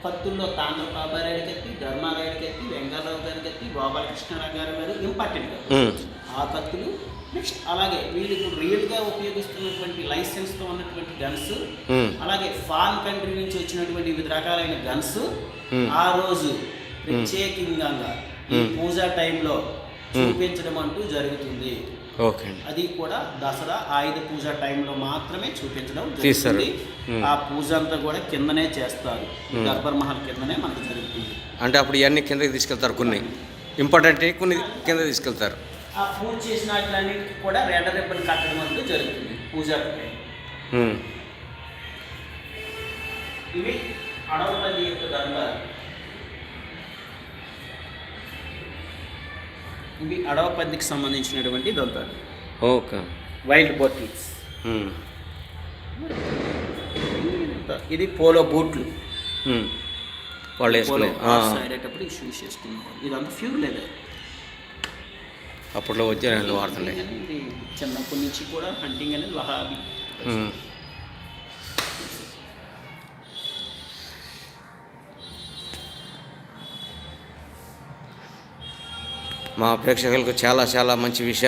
కత్తుల్లో తాండ్రపాబారాయుడు కత్తి, ధర్మారాయుడు కత్తి, వెంకటరావు గారి కత్తి, గోపాలకృష్ణరావు గారు ఇంపార్టెంట్ కత్తి. ఆ కత్తులు నెక్స్ట్ అలాగే వీళ్ళు ఇప్పుడు రియల్గా ఉపయోగిస్తున్నటువంటి లైసెన్స్తో ఉన్నటువంటి గన్స్, అలాగే ఫారిన్ కంట్రీ నుంచి వచ్చినటువంటి వివిధ రకాలైన గన్స్ ఆ రోజు ప్రత్యేకంగా ఈ పూజా టైంలో చూపించడం అంటూ జరుగుతుంది. ఓకే, అది కూడా దసరా ఆయుధ పూజ టైంలో మాత్రమే చూపించడం జరుగుతుంది. ఆ పూజ అంతా కూడా కిందనే చేస్తారు, దర్బార్ మహల్ కిందనే మనకు జరుగుతుంది. అంటే అప్పుడు ఇవన్నీ కిందకి తీసుకెళ్తారు, కొన్ని ఇంపార్టెంట్ కొన్ని కింద తీసుకెళ్తారు. ఆ పూజ చేసిన వాటిలన్నింటికి కూడా రెడ్ రిబ్బన్ కట్టడం అంటూ జరుగుతుంది పూజ టైం. ఇవి అడవులది యొక్క దర్బార్. ఇవి అడవ పందికి సంబంధించినటువంటి దొంతాలు. Okay, wild bottles. ఇది పోలో బూట్లు, వాళ్ళు వేసుకునే ఆడేటప్పుడు షూస్ చేసుకున్నారు. ఇదంతా ఫ్యూల్ లేదా అప్పట్లో వచ్చే వాడుతుండే. ఇది చిన్నప్పటి నుంచి కూడా హంటింగ్ అనేది హాబీ. మా ప్రేక్షకులకు చాలా చాలా మంచి విషయం.